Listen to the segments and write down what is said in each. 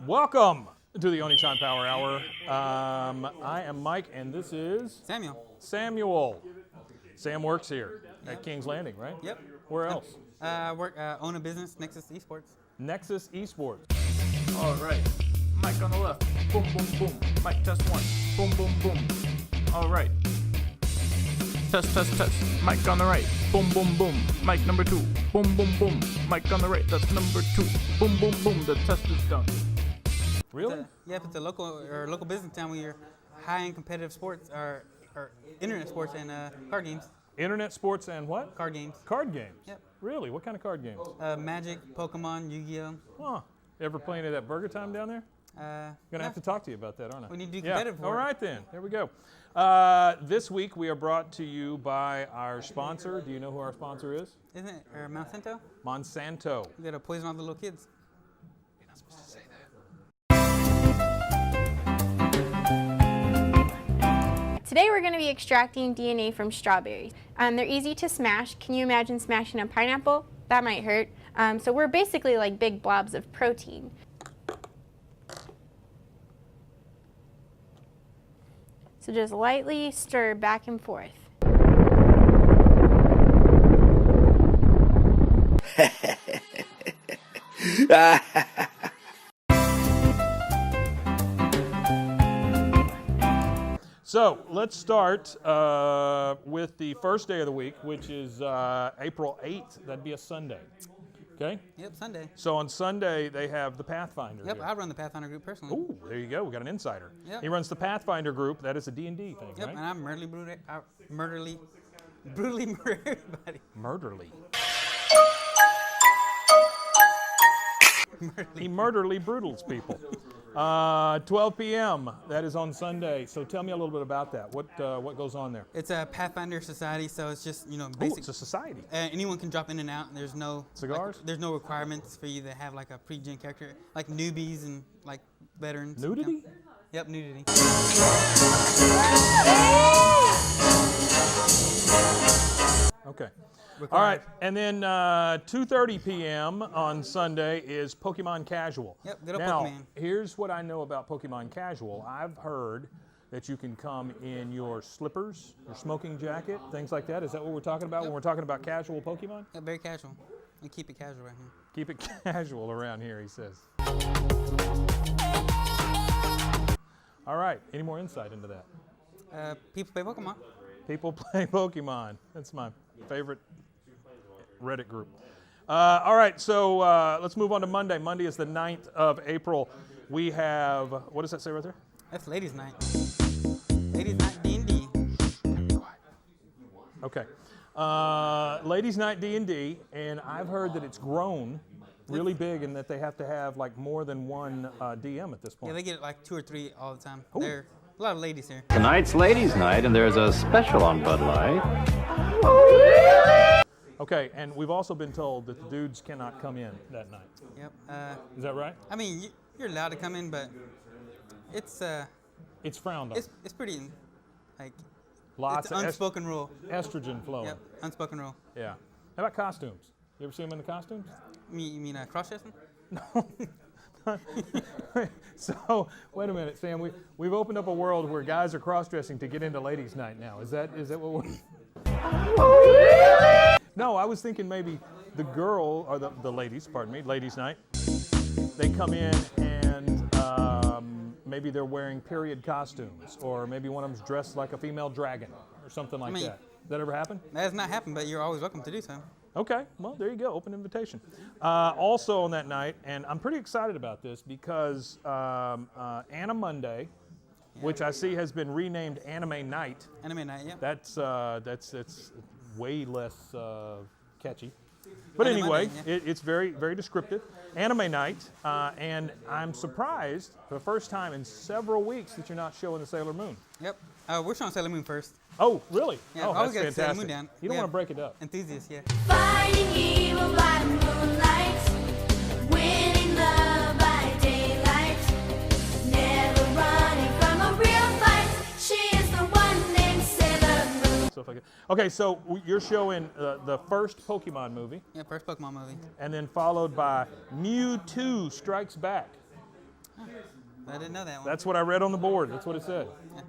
Welcome to the Oniichan Power Hour. I am Mike, and this is Samuel. Sam works here at King's Landing, right? Yep. Where else? Own a business, Nexus Esports. Nexus Esports. All right. Mike on the left. Boom, boom, boom. Mike, test one. Boom, boom, boom. All right. Test, test, test. Mike on the right. Boom, boom, boom. Mike number two. Boom, boom, boom. Mike on the right. That's number two. Boom, boom, boom. The test is done. Really? If it's a local business town where you're high-end competitive sports or internet sports and card games. Internet sports and what? Card games. Card games? Yep. Really? What kind of card games? Magic, Pokemon, Yu-Gi-Oh. Huh. Ever play any of that Burger Time down there? Gonna have to talk to you about that, aren't I? We need to do competitive. All right then. There we go. This week we are brought to you by our sponsor. Do you know who our sponsor is? Isn't it Monsanto? Monsanto. You gotta poison all the little kids. You're not supposed to say that. Today we're going to be extracting DNA from strawberries. They're easy to smash. Can you imagine smashing a pineapple? That might hurt. So we're basically like big blobs of protein. So just lightly stir back and forth. So let's start with the first day of the week, which is April 8th. That'd be a Sunday. Okay? Yep, Sunday. So on Sunday, they have the Pathfinder. Yep, here. I run the Pathfinder group personally. Ooh, there you go. We got an insider. Yep. He runs the Pathfinder group. That is a D&D thing, Yep, right? and I brutally murder everybody. Murderly. He murderly brutals people. 12 p.m. That is on Sunday. So tell me a little bit about that. What goes on there? It's a Pathfinder society, so it's just Oh, basic. it's a society. Anyone can drop in and out. There's no Cigars? there's no requirements for you to have like a pre-gen character, like newbies and like veterans. Nudity? Yep, nudity. Okay. All right, and then 2:30 p.m. on Sunday is Pokemon Casual. Yep, good old now, Pokemon. here's what I know about Pokemon Casual. I've heard that you can come in your slippers, your smoking jacket, things like that. Is that what we're talking about when we're talking about casual Pokemon? Yeah, very casual. We keep it casual right here. Keep it casual around here, he says. All right, any more insight into that? People play Pokemon. People play Pokemon. That's my favorite Reddit group. All right, so let's move on to Monday. Monday is the 9th of April. We have, what does that say right there? That's Ladies' Night. Ladies' Night D&D. Okay. Ladies' Night D&D, and I've heard that it's grown really big and that they have to have like more than one DM at this point. Yeah, they get like 2 or 3 all the time. Ooh. There are a lot of ladies here. Tonight's Ladies' Night, and there's a special on Bud Light. Okay, and we've also been told that the dudes cannot come in that night. Yep. Is that right? I mean, you're allowed to come in, but it's frowned on. it's pretty like Lots it's an of unspoken rule. estrogen flowing. Yep, unspoken rule. Yeah. How about costumes? You ever see them in the costumes? You mean cross-dressing? So wait a minute, Sam. We've opened up a world where guys are cross-dressing to get into ladies' night now. Is that what we're? No, I was thinking maybe the girl or the ladies, pardon me, ladies' night. They come in and maybe they're wearing period costumes, or maybe one of them's dressed like a female dragon or something like that. Does that ever happen? That has not happened, but you're always welcome to do so. Okay, well, there you go, open invitation. Also on that night, and I'm pretty excited about this because Anna Monday, which I see has been renamed Anime Night. Anime Night, yeah. That's way less catchy. But Monday, anyway, Monday, yeah. it's very, very descriptive. Anime night, and I'm surprised for the first time in several weeks that you're not showing the Sailor Moon. Yep. We're showing Sailor Moon first. Oh, really? Yeah, oh, I always that's got Sailor fantastic. Moon down. You don't Yeah. want to break it up. Enthusiast, yeah. Fighting evil by moonlight, winning love by daylight, never running from a real fight. She is the one named Sailor Moon. Stuff like that. Okay, so you're showing the first Pokemon movie, Yeah, first Pokemon movie. and then followed by Mewtwo Strikes Back. I didn't know that one. That's what I read on the board. That's what it said. Yeah.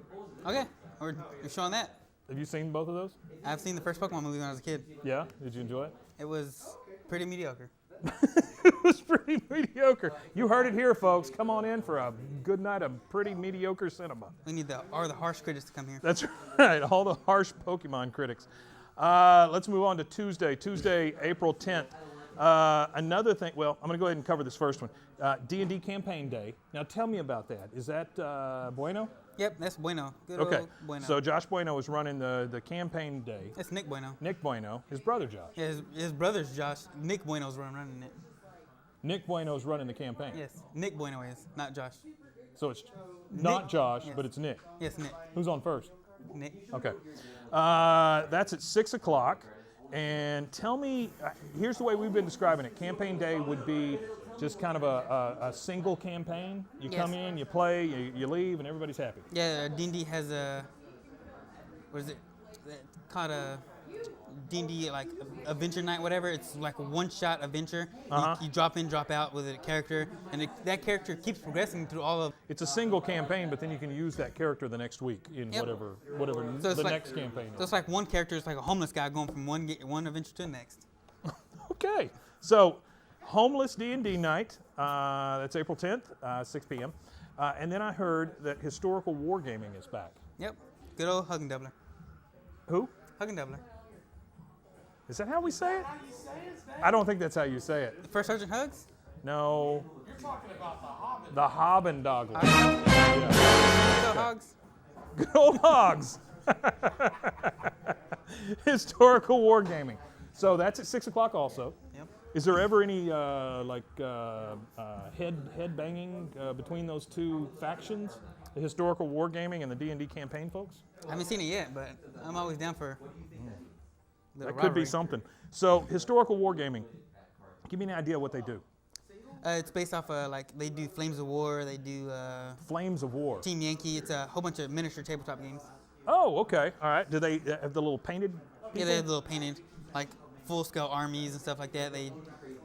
Okay, we're showing that. Have you seen both of those? I've seen the first Pokemon movie when I was a kid. Yeah? Did you enjoy it? It was pretty mediocre. It was pretty mediocre. You heard it here, folks. Come on in for a good night of pretty mediocre cinema. We need the harsh critics to come here. That's right, all the harsh Pokemon critics. Let's move on to Tuesday, April 10th. Another thing, well, I'm going to go ahead and cover this first one. D&D Campaign Day. Now tell me about that. Is that Bueno? Yep, that's Bueno. Good Okay, old Bueno. so Josh Bueno is running the campaign day. That's Nick Bueno. Nick Bueno, his brother Josh. Yeah, his brother's Josh. Nick Bueno's running it. Nick Bueno is running the campaign. Yes, Nick Bueno is, not Josh. So it's not Nick, Josh, yes. but it's Nick. Yes, Nick. Who's on first? Nick. Okay. That's at 6 o'clock. And tell me, here's the way we've been describing it. Campaign day would be just kind of a single campaign. You Yes. come in, you play, you leave, and everybody's happy. Yeah, D&D has a, what is it? It's called a D&D like adventure night, whatever. It's like a one-shot adventure. Uh-huh. You drop in, drop out with a character, and that character keeps progressing through all of. It's a single campaign, but then you can use that character the next week in Yep. whatever So it's the like, next campaign So is. it's like one character is like a homeless guy going from one adventure to the next. Okay, so homeless D&D night. That's April 10th, 6 p.m. And then I heard that historical wargaming is back. Yep. Good old Hug and Doubler. Who? Hug and Doubler. Is that how we say it? I don't think that's how you say it. First Sergeant Hugs? No. You're talking about the Hobbendogler. Good old Hogs? Good old hogs. Historical wargaming. So that's at 6 o'clock also. Yep. Is there ever any head banging between those two factions, the historical wargaming and the D&D campaign folks? I haven't seen it yet, but I'm always down for. That could be something. So historical wargaming. Give me an idea what they do. It's based off of like they do Flames of War, they do Flames of War. Team Yankee. It's a whole bunch of miniature tabletop games. Oh, okay. All right. Do they have the little painted people? Yeah, they have little painted like full-scale armies and stuff like that. They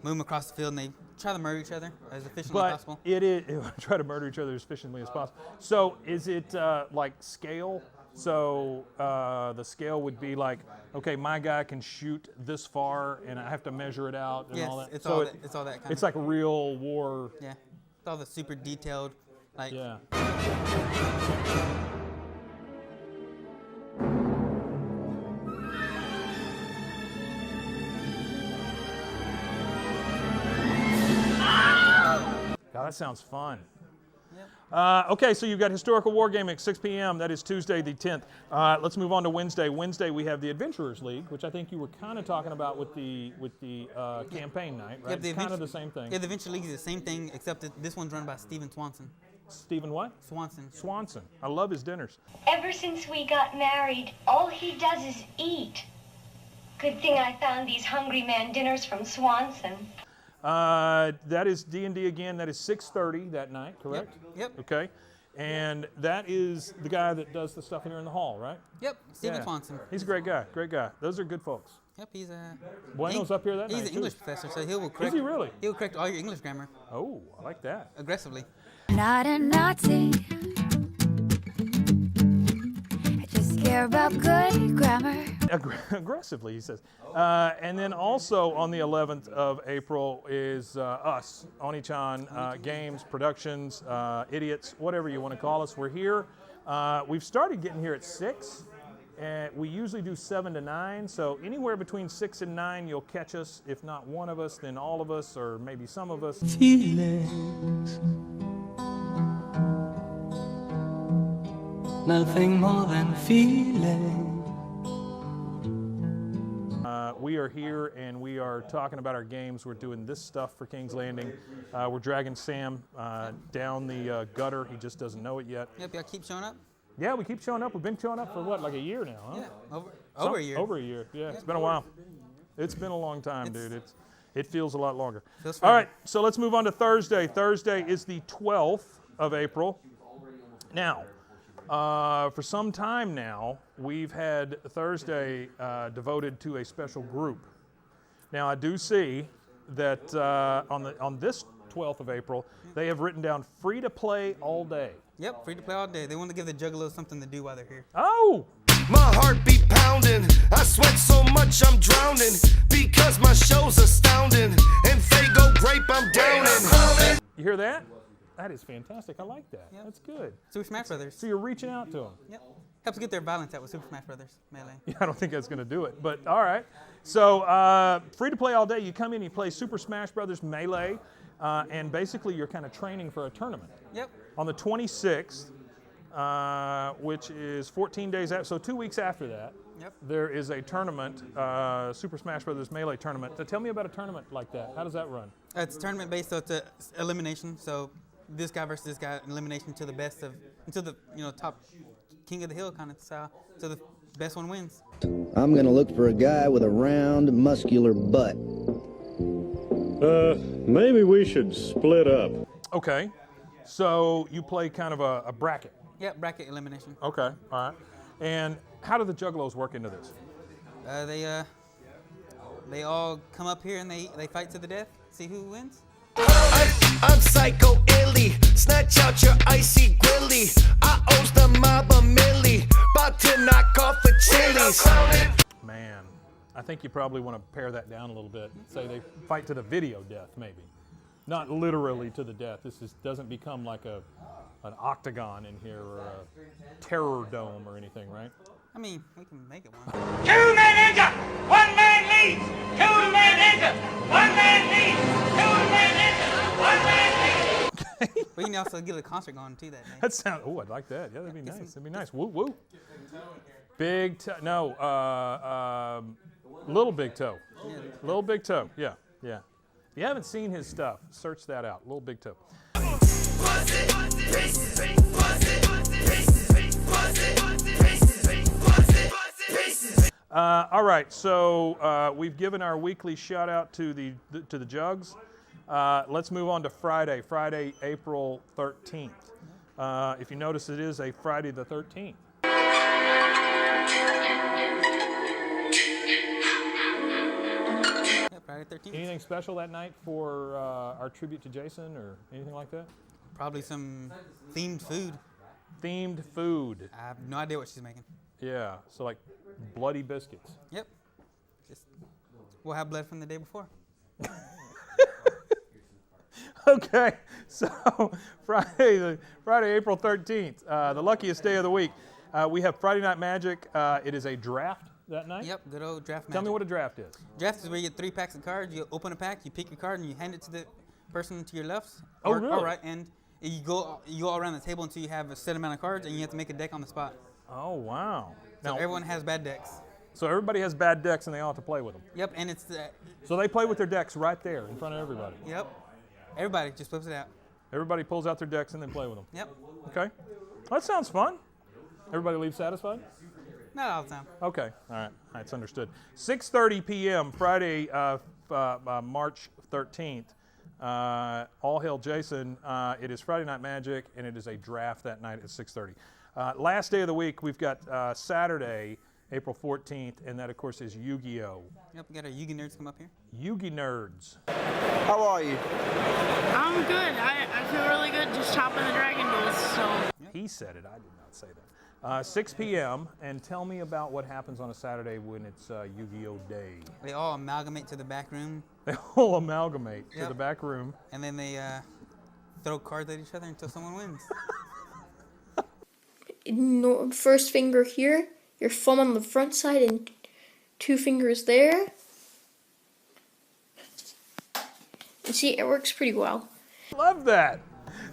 move them across the field and they try to murder each other as efficiently as But possible. it is try to murder each other as efficiently as possible. So is it like scale? So the scale would be like, okay, my guy can shoot this far, and I have to measure it out and Yes, all that. it's so all that. It's all that kind It's of. like a real war. Yeah, it's all the super detailed, like. Yeah. God, that sounds fun. Okay, so you've got historical wargaming at 6 p.m. That is Tuesday the 10th. Let's move on to Wednesday. Wednesday we have the Adventurers League, which I think you were kind of talking about with the campaign night, right? the It's kind of Adventure- the same thing. Yeah, the Adventure League is the same thing, except that this one's run by Stephen Swanson. Stephen what? Swanson. Swanson. I love his dinners. Ever since we got married, all he does is eat. Good thing I found these hungry man dinners from Swanson. That is D&D again. That is 6:30 that night, correct? Yep. Okay. And that is the guy that does the stuff here in the hall, right? Yep. Stephen Yeah. Swanson. He's a great guy. Great guy. Those are good folks. Yep. He's a. Bueno's up here that He's night, an too. English professor, so he will correct. he really? He will correct all your English grammar Oh, I like that. aggressively. Not a Nazi. I just care about good grammar. Aggressively, he says. And then also on the 11th of April is us, Oniichan Games, Productions, Idiots, whatever you want to call us. We're here. We've started getting here at 6. And we usually do 7 to 9. So anywhere between 6 and 9, you'll catch us. If not one of us, then all of us, or maybe some of us. Feelings, nothing more than feeling. We we are here and we are talking about our games. We're doing this stuff for King's Landing. We're dragging Sam down the gutter. He just doesn't know it yet. Yep, y'all keep showing up? Yeah, we keep showing up. We've been showing up for what, like a year now, huh? Yeah, over a year. Over a year, yeah. It's been a while. It's been a long time, dude. It feels a lot longer. Feels All fun. right, so let's move on to Thursday. Thursday is the 12th of April. Now, for some time now, we've had Thursday devoted to a special group. Now, I do see that on this 12th of April, they have written down free to play all day. Yep, free to play all day. They want to give the Juggalos something to do while they're here. Oh! My heart beat pounding. I sweat so much I'm drowning because my show's astounding. And Fago Grape I'm downing. You hear that? That is fantastic. I like that. Yep. That's good. Super Smash Brothers. So you're reaching out to them. Yep. Helps get their balance out with Super Smash Brothers Melee. Yeah, I don't think that's going to do it, but all right. So free to play all day. You come in, you play Super Smash Brothers Melee, and basically you're kind of training for a tournament. Yep. On the 26th, which is 14 days after, so 2 weeks after that, Yep. there is a tournament, Super Smash Brothers Melee tournament. So tell me about a tournament like that. How does that run? It's tournament based, so it's a elimination. So this guy versus this guy, elimination to the best of, until the top king of the hill kind of style. So the best one wins. I'm gonna look for a guy with a round, muscular butt. Maybe we should split up. Okay. So you play kind of a bracket. Yep, bracket elimination. Okay. All right. And how do the Juggalos work into this? They all come up here and they fight to the death. See who wins. I'm psycho illy. Snatch out your icy grilly. I owes the mob a milli. About to knock off the chilies. Man, I think you probably want to pare that down a little bit. Say they fight to the video death, maybe. Not literally to the death. This doesn't become like an octagon in here or a terror dome or anything, right? I mean, we can make it one. 2 men injured, 1 man leads. 2 men injured, 1 man leads. 2 men injured, 1 man leads. We can also get a concert going too that day. That sounds. Oh, I'd like that. Yeah, that'd be nice. That'd be nice. Woo woo. Big toe. No, Little Big Toe. Little Big Toe. Yeah, yeah. If you haven't seen his stuff, search that out. Little Big Toe. All right, so we've given our weekly shout out to the Jugs. Let's move on to Friday, April 13th. If you notice, it is a Friday the 13th. Yeah, Friday 13th. Anything special that night for our tribute to Jason or anything like that? Probably some themed food. Themed food. I have no idea what she's making. Yeah, so like bloody biscuits. Yep. We'll have blood from the day before. Okay, so Friday, April 13th, the luckiest day of the week. We have Friday Night Magic. It is a draft that night. Yep, good old draft magic. Tell me what a draft is. Draft is where you get 3 packs of cards. You open a pack, you pick your card, and you hand it to the person to your left. Oh, really? All right, and you go all around the table until you have a set amount of cards, and you have to make a deck on the spot. Oh, wow. So Now, everyone has bad decks. so everybody has bad decks and they all have to play with them. Yep, and it's So they play with their decks right there in front of everybody. yep. Everybody just flips it out. Everybody pulls out their decks and then play with them. Yep. Okay. That sounds fun. Everybody leaves satisfied? Not all the time. Okay. All right. It's understood. 6:30 p.m. Friday, March 13th. All hail Jason. It is Friday Night Magic, and it is a draft that night at 6:30. Last day of the week, we've got Saturday, April 14th, and that, of course, is Yu-Gi-Oh! Yep, we got our Yugi nerds come up here. Yugi Nerds. How are you? I'm good. I feel really good just chopping the dragon duels. So He said it. I did not say that. 6 p.m. And tell me about what happens on a Saturday when it's Yu-Gi-Oh! Day. They all amalgamate to the back room, They all amalgamate to Yep. the back room. and then they throw cards at each other until someone wins. First finger here, your thumb on the front side, and 2 fingers there. And see, it works pretty well. Love that.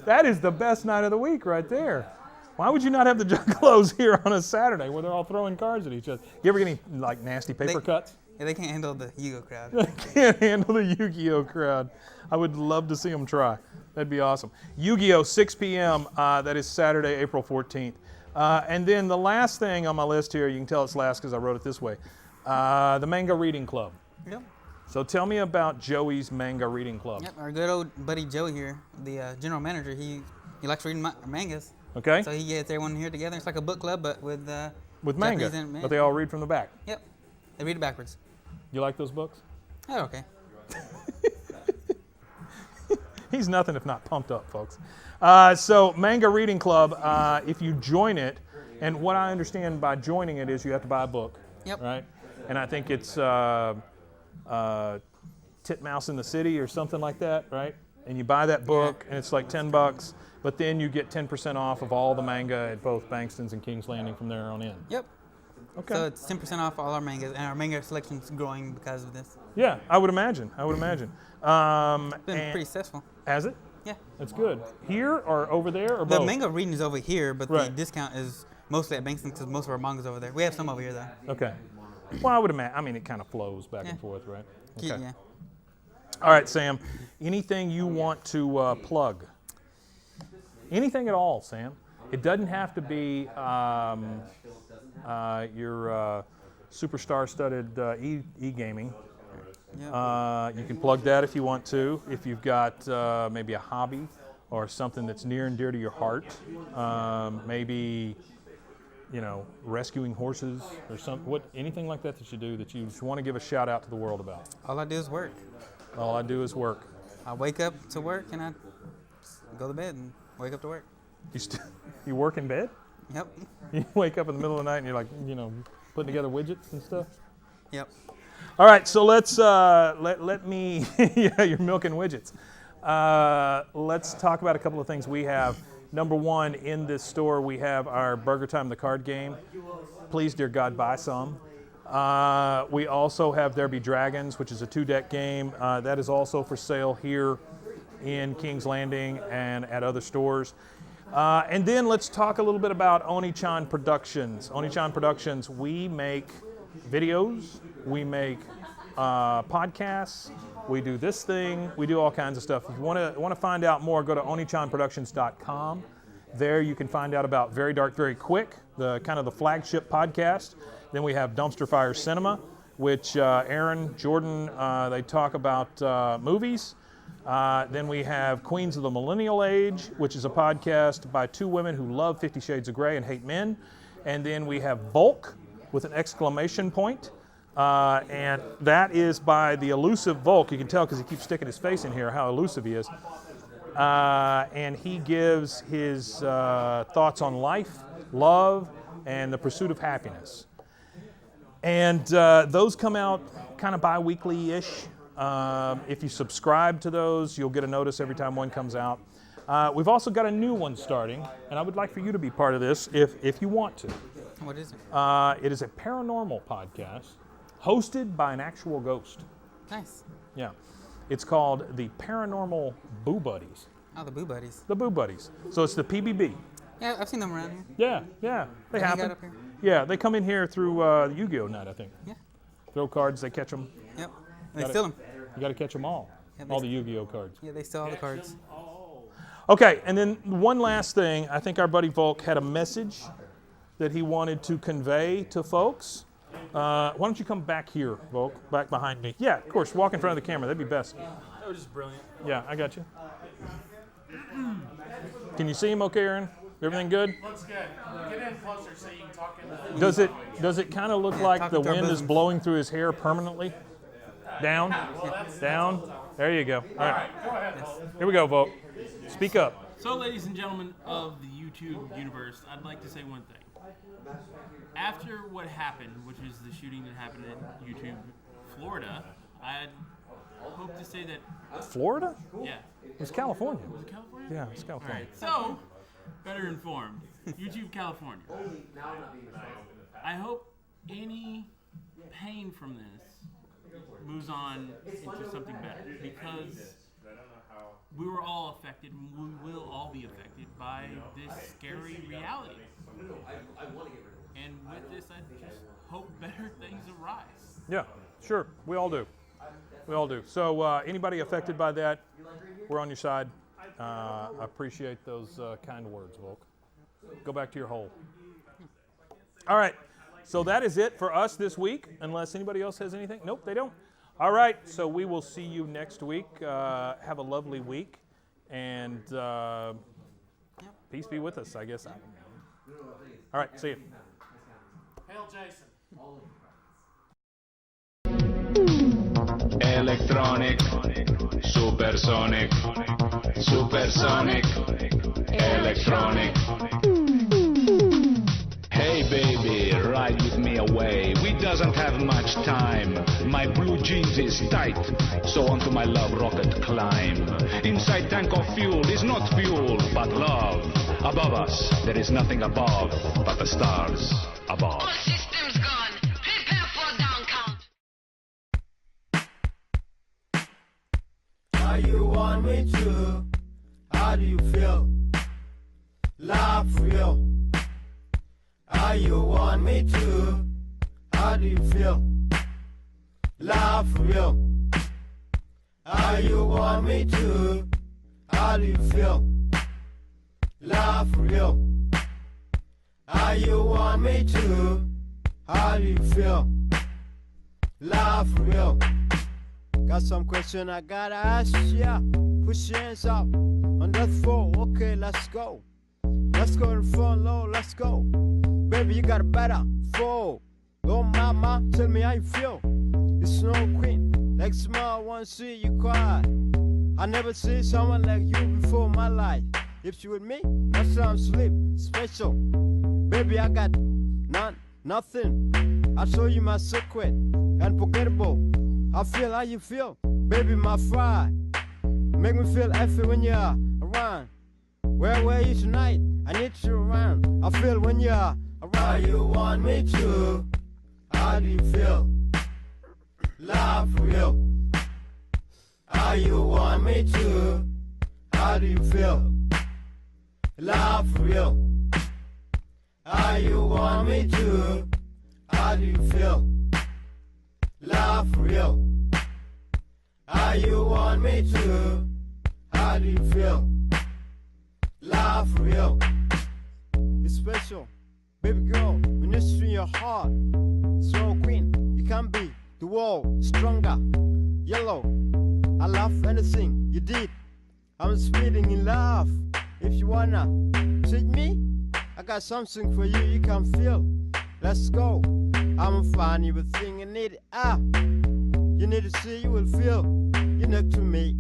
That is the best night of the week right there. Why would you not have the Juggalos here on a Saturday where they're all throwing cards at each other? You ever get any like nasty paper cuts? Yeah, they can't handle the Yu-Gi-Oh crowd. I can't handle the Yu-Gi-Oh crowd. I would love to see them try. That'd be awesome. Yu-Gi-Oh, 6 p.m. That is Saturday, April 14th. And then the last thing on my list here, you can tell it's last because I wrote it this way, the Manga Reading Club. Yep. So tell me about Joey's Manga Reading Club. Yep, our good old buddy Joey here, the general manager, he likes reading mangas. Okay. So he gets everyone here together. It's like a book club, but with manga, Japanese but they all read from the back. Yep. They read it backwards. You like those books? Oh, okay. He's nothing if not pumped up, folks. So Manga Reading Club, if you join it, and what I understand by joining it is you have to buy a book. Yep. Right? And I think it's Titmouse in the City or something like that, right? And you buy that book, and it's like $10, but then you get 10% off of all the manga at both Bankston's and King's Landing from there on in. Yep. Okay. So it's 10% off all our mangas, and our manga selection's growing because of this. Yeah, I would imagine. It's been pretty successful. Has it? Yeah. That's good. Here or over there or both? The manga reading is over here, but the Right. discount is mostly at Bankston because most of our manga's over there. We have some over here, though. Okay. Well, I would imagine. I mean, it kind of flows back and forth, right? Okay. Yeah. All right, Sam. Anything you want to plug? Anything at all, Sam. It doesn't have to be your superstar-studded e-gaming. You can plug that if you want to. If you've got maybe a hobby or something that's near and dear to your heart, maybe rescuing horses or anything like that you do that you just want to give a shout out to the world about. All I do is work. All I do is work. I wake up to work and I go to bed and wake up to work. You work in bed? Yep. You wake up in the middle of the night and you're like, putting together widgets and stuff? Yep. All right, so let's let me you're milking widgets. Let's talk about a couple of things we have. Number one, in this store we have our Burger Time the card game. Please, dear God, buy some. We also have There Be Dragons, which is a 2-deck game. That is also for sale here in King's Landing and at other stores. And then let's talk a little bit about Oniichan Productions. Oniichan Productions, we make videos, we make podcasts, we do this thing, we do all kinds of stuff. If you want to find out more, go to oniichanproductions.com. There you can find out about Very Dark, Very Quick, the kind of the flagship podcast. Then we have Dumpster Fire Cinema, which Aaron, Jordan, they talk about movies. Then we have Queens of the Millennial Age, which is a podcast by two women who love 50 Shades of Grey and hate men. And then we have Volk with an exclamation point. And that is by the elusive Volk. You can tell because he keeps sticking his face in here how elusive he is. And he gives his thoughts on life, love, and the pursuit of happiness. And those come out kind of bi-weekly-ish. If you subscribe to those, you'll get a notice every time one comes out. We've also got a new one starting, and I would like for you to be part of this if you want to. What is it? It is a paranormal podcast hosted by an actual ghost. Nice. Yeah. It's called the Paranormal Boo Buddies. Oh, the Boo Buddies. The Boo Buddies. So it's the PBB. Yeah, I've seen them around here. Yeah. They Hang happen. out up here? Yeah, they come in here through Yu-Gi-Oh night, I think. Yeah. Throw cards, they catch them. Yep. They steal them. You got to catch them all. Yeah, All the Yu-Gi-Oh cards. Yeah, they steal all the cards. Okay, and then one last thing. I think our buddy Volk had a message that he wanted to convey to folks. Why don't you come back here, Volk, back behind me? Yeah, of course, walk in front of the camera. That'd be best. That was just brilliant. Yeah, I got you. Can you see him okay, Aaron? Everything good? Looks good. Get in closer so you can talk in the... Does it kind of look like the wind is blowing through his hair permanently? Down? Down? There you go. All right. Go ahead, Here we go, Volk. Speak up. So, ladies and gentlemen of the YouTube universe, I'd like to say one thing. After what happened, which is the shooting that happened at YouTube Florida, I hope to say that... Florida? Yeah. It's California. Was it California? Yeah, it's All California. right. So, better informed. YouTube California. I hope any pain from this moves on into something better, because we were all affected and we will all be affected by this scary reality. And with this, I just hope better things arise. Yeah. Sure, we all do. We all do. So anybody affected by that, we're on your side. I appreciate those kind words, Volk. Go back to your hole. All right, so that is it for us this week, unless anybody else has anything. Nope, they don't. All right, so we will see you next week. Have a lovely week, and peace be with us, I guess. All right, see you. Hail Jason. Electronic, supersonic, electronic. Hey baby, ride with me away. We doesn't have much time. My blue jeans is tight, so onto my love rocket climb. Inside tank of fuel is not fuel, but love. Above us, there is nothing above, but the stars above. All systems gone. Prepare for down count. How you want me to? How do you feel? Love real. How you want me to? How do you feel? Love real. How you want me to? How do you feel? Love real. How you want me to? How do you feel? Love real. Got some question I gotta ask ya. Push your hands up on that floor. Okay, let's go. Let's go to the front low, let's go. Baby, you got a better flow. Oh mama, tell me how you feel. You snow queen, like smile, I wanna see you cry. I never see someone like you before in my life. If you with me, no time sleep, special. Baby, I got nothing. I'll show you my secret, unforgettable. I feel how you feel, baby, my fry. Make me feel happy when you're around. Where were you tonight? I need you around. I feel when you're around. How you want me to? How do you feel? Love real. How you want me to? How do you feel? Love real. How you want me to? How do you feel? Love real. How you want me to? How do you feel? Love real. It's special, baby girl. When it's in your heart, so queen, you can be the world stronger. Yellow, I love anything you did. I'm speeding in love. If you wanna treat me, I got something for you. You can feel. Let's go. I'm fine. You will think you need it. You need to see. You will feel. You next to me.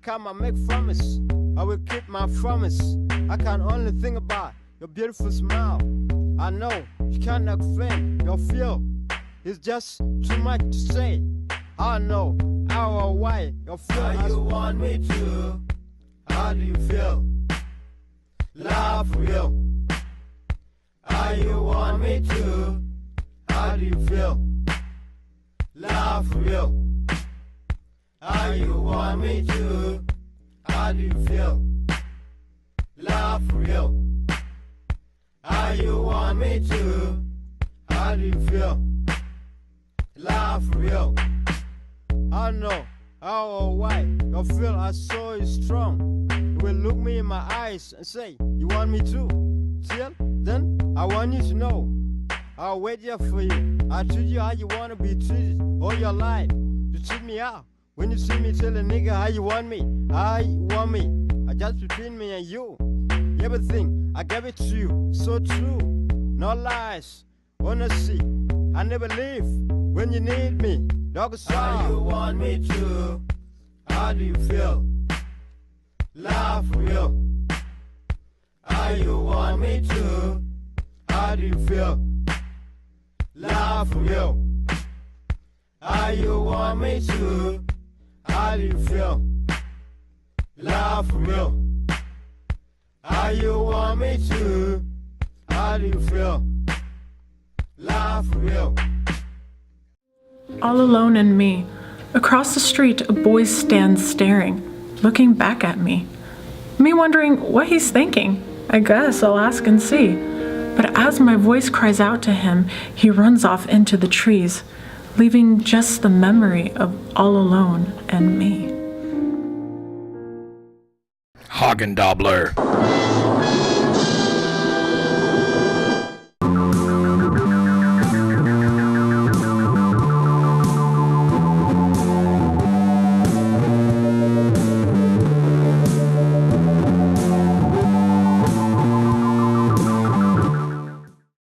Come on, make promise. I will keep my promise. I can only think about your beautiful smile. I know you cannot explain your feel. It's just too much to say. I know how or why your feel. How you want me to? How do you feel? Love real. How you want me to? How do you feel? Love real. How you want me to? How do you feel? Love real. How you want me to? How do you feel? Love real. I know how or why your feel are so strong. You will look me in my eyes and say, you want me to? Till then, I want you to know I'll wait here for you. I'll treat you how you want to be treated all your life. You treat me out. When you see me, tell a nigga how you want me. How you want me. I just between me and you. Everything, I gave it to you. So true. No lies. Honesty. I never leave when you need me. Dog is how you want me to? How do you feel? Love real. How you want me to? How do you feel? Love real. How you want me to? How do you feel? Love real. How you want me to? How do you feel? Love real. All alone in me. Across the street, a boy stands staring, looking back at me. Me wondering what he's thinking. I guess I'll ask and see. But as my voice cries out to him, he runs off into the trees, leaving just the memory of all alone and me. Hagen Dobler.